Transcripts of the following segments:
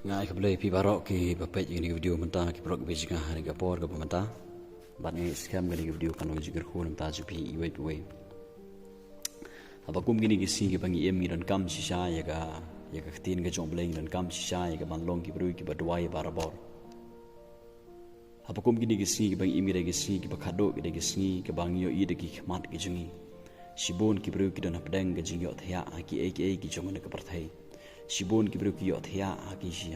Ngai keblai pi paralok ki bapet ni video mentah ki prok bejinga hari kapor ke mentah bat ngai scam gani video kan jigar khun mentah jupi iwai tuai abakum gini ki si ki bangi em dan kam shisha ya ka ktin ga jong bleng dan kam shisha ya ka banlong ki bru ki badwai barabor abakum gini ki si ki bangi em ki si ki bakado ki si ki bangi yo i de ki khmat ki jungi sibon ki bru ki dan apdang ga jing iohthiah ki aka ki jong ne ka parthai Sibon ki beruki iohthiah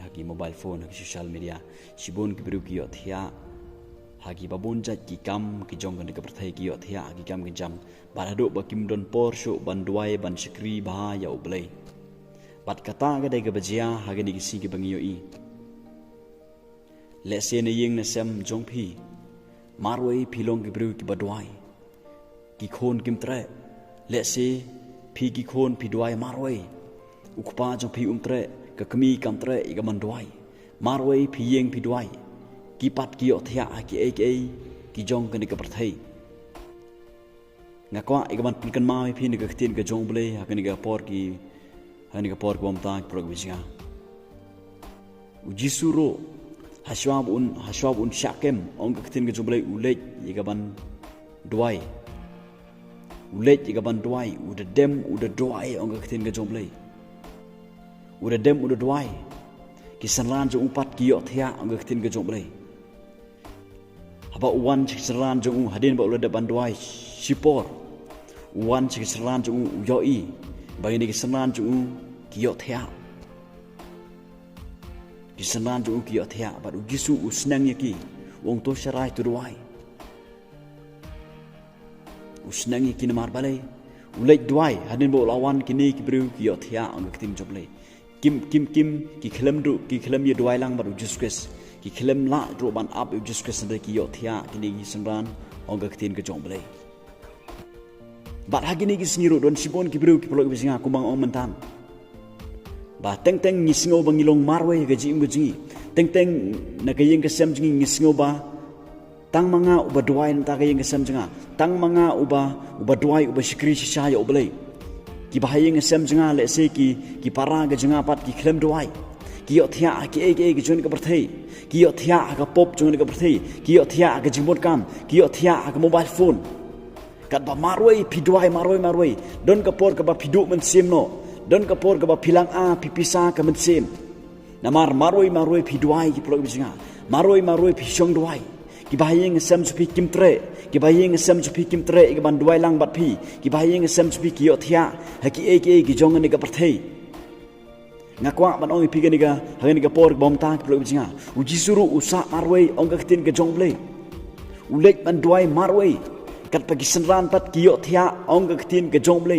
haki mobile phone haki social media Sibon ki beruki iohthiah haki babon jat ki kam ki jong kan ka perthai ki iohthiah haki kam ki jam barado bakim don porsho banduai ban sikri ba ya ublei bat kata ga dai ga bajia hagi ni si ki bangi yo i le se ne ying na sem jong phi marwai philong ki beruki badwai ki khon kim tre le se phi ki khon phi duai marwai ukpa jong phi umtre ka kami kam tre iga mandwai marwai phi yeng phi duai ki pat ki iohthiah ki aka ki jong kan ka perthai ngakwa iga ban Kynmaw phi ni ka khtin ka jong ble ha kan ka por ki ha ni ka por ko amta prog bisga Jisu ro haswab un shakem ong ka khtin ka jong ble ulej iga ban duai ulej iga ban duai uda dem uda duai ong ka khtin ka jong ble udah dem udah duai ki synran jong upat ki iohthiah ang khtin ke jong blai haba uwan chi synran jong hadin ba udah ban duai sipor uwan chi synran jong yoi bagi ni ki synran jong ki iohthiah ki synran jong ki iohthiah ba Jisu U snang ki wong to sharai tu duai usnang ki namar balai ulai duai hadin ba lawan kini ki bru ki iohthiah ang khtin jong blai kim ki khlem ye duai lang baru jusques ki khlem la ro ban up jusques de ki iohthiah kini ki synran ong ka khtin ka jong blai bat hagini ki sniro don sibon ki bru ki polok bisinga kumbang ong mentan ba teng ni singo bang ilong marwe ga ji jingi teng na ka yeng ka sem jingi ni singo ba tang manga uba duai ta ka yeng ka sem jinga tang manga uba duai uba sikri shisha ya oblai ki bahayeng sem jenga le se ki para ga jenga pat ki khlem duai ki iohthiah ki aka ki jon ka perthai ki iohthiah ka pop jon ka perthai ki iohthiah ka jimbot kam ki iohthiah ka mobile phone kat ba marwai pi duai marwai don ka por ka ba pidu men sim no don ka por ka ba pilang a pipisa ka men sim namar marwai pi duai ki plok jenga marwai pi shong duai ki bahayeng sem su pi kim tre ki bahayeng sem su pi kim tre ki ban duai lang bat phi ki bahayeng sem su pi ki iohthiah haki aka ki jong ni ka perthai ngakwa ban ong pi ga ni ga hagani ka por bom ta ki plok jinga Jisu ru usa marwai ong ka khtin ka jong ble ulek ban duai marwai kat pa ki synran pat ki iohthiah ong ka khtin ka jong ble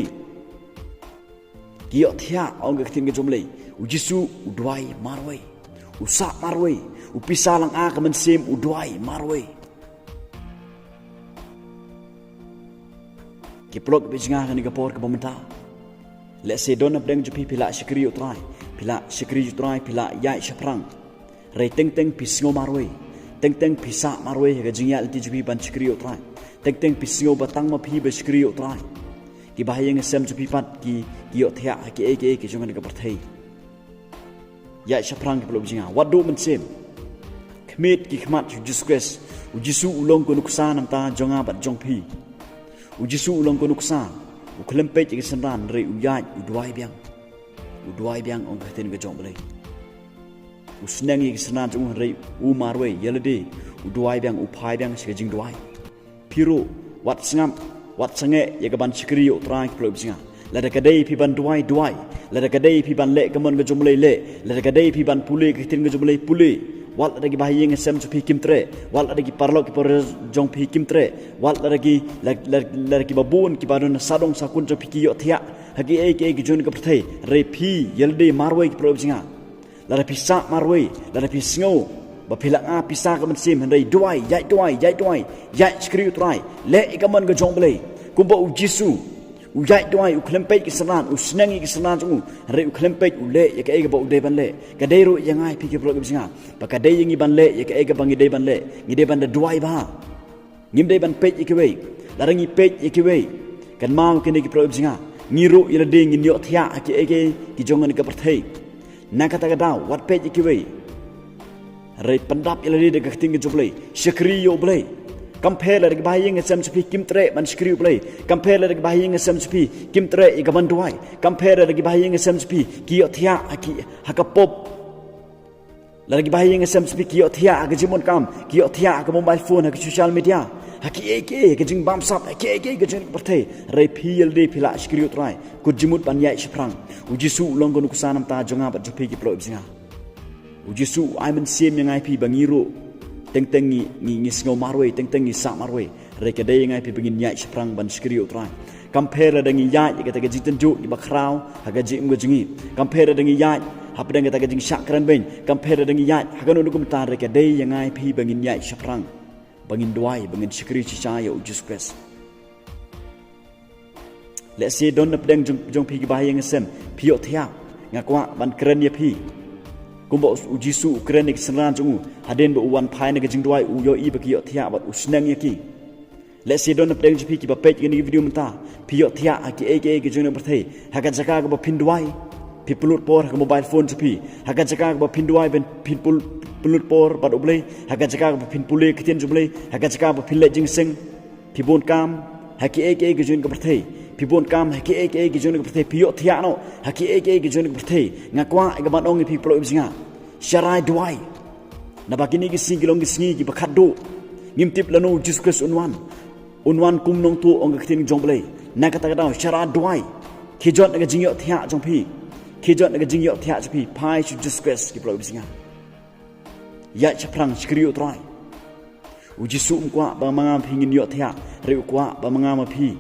ki iohthiah ong ka khtin ka jong ble Jisu duai marwai usa marwai upisa lang a ka man sim uduai marwai ki plok bijinga ni ka por ka bomta le se don abdeng jupi pila sikri utrai pila ya shaprang rei teng pisngo marwai teng pisa marwai ga jingya alti jupi ban sikri utrai teng pisngo batang ma phi ba sikri utrai ki bahayeng sem jupi pat ki iohthiah ki aka ki jong ni ka perthai ya shaprang ki plok bijinga wadu man sim khmit ki khmat jusques Jisu ulong ko nuksa namta jonga bat jong phi Jisu ulong ko nuksa ukhlempet ki synran re uyaj uduai biang ong khten ga jong blai usnang ki synran jong re u marwe yelade uduai biang uphai biang se jing duai phiro wat sange ye ga ban sikri yo tra ki plok singa la da kadai phi ban duai la da kadai phi ban le kamon ga jong blai le la da kadai phi ban pule ki khten ga jong blai pule wal lagi bahayeng sem su phi kim tre wal lagi paralok ki por jong phi kim tre wal lagi babun ki badon sadong sakun jo phi ki iohthiah hagi aka ki jon ka perthai re phi yelde marwai ki pro jinga la phi sa marwai la phi sngo ba philang a pisa ka man sim handai duai yai skri utrai le ikaman ga jong blai kumba Jisu ujai duai ukhlempet ki synran usnangi ki synran jong re ukhlempet ule ya ka ega ba ude ban le ka dei ro yangai phi ki pro ki singa ba ka dei yangi ban le ya ka ega bangi dei ban le ngi dei ban da duai ba ngim dei ban pet ki wei larangi pet ki wei Kynmaw ki ni ki pro ki singa ngiro ila ding in iohthiah ki ege ki jong ni ka perthai Nakata gadau wat page ikiwe. Ray pandap ilari de gakting jublay. Shakri yo blay. Compare like buying a SMSP Kim Tre and screw play. Compare like buying a SMSP Kim Tre Igaban duwai. Compare like buying a SMSP iohthiah hakapop. Like buying a SMSP iohthiah agajimon kam. Iohthiah ka mobile phone hak social media. Haki eke kajing bam sap haki eke kajing perthe. Ray PLD pila screw try. Kujimut banyai shiprang. Jisu longon kusanam ta jonga bat jupi ki plo ibsinga. Jisu aiman sim yang IP bangiru. Teng ni sngau marwe teng sa marwe reka dei ngai pi bengin nyai sprang ban skrio trai compare dengan yai kata gaji tenju di bakrau hagaji mgojingi compare dengan yai hap dengan kata gaji syakran ben compare dengan yai hagan undukum tar reka dei yang ngai pi bengin nyai sprang bengin duwai bengin skri chicha ya ujus kres let's say don napdeng jong pi bahayang sem pi iohthiah ngakwa ban keren ya pi kumbo Jisu Ukrainik synran jong haden bo wan phai na gajing duwai u yo i baki iohthiah bat usnang yaki let's say don napdeng jipi ki ba page ni video menta pi iohthiah aki eke gajing na berthei haga jaka ga ba pin duwai pi pulut por ha mobile phone jipi haga jaka ga ba pin duwai ben pin pulut por bat oblei haga jaka ga ba pin pule kitien jublei haga jaka ba pin le jingsing pi bon kam haki eke gajing ga berthei pibon kam haki eke gijone berthei pi iohthiah no haki eke gijone berthei ngakwa igaban ong pi plo ibsinga syarai duwai na bagini gisi gilong gisngi gi bakaddo ngimtip lanu Jesus unwan kumnong tu ong gaktin jongblei na kata kata syarai duwai kijot naga jing iohthiah jongpi kijot naga jing iohthiah jpi pai chu Jesus gi plo ibsinga ya chaprang skrio trai Jisu umkwa ba mangam pingin iohthiah re ukwa ba mangam pi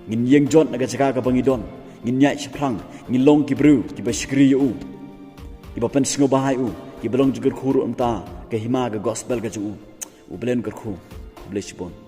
ngin yeng jot naga jaka ka bangidon ngin nyai shiprang ngin long ki bru ki ba skri u ki ba pen sngo bahai u ki belong jugur khuru amta ke hima ga gospel ga ju u blen gar khu blessbon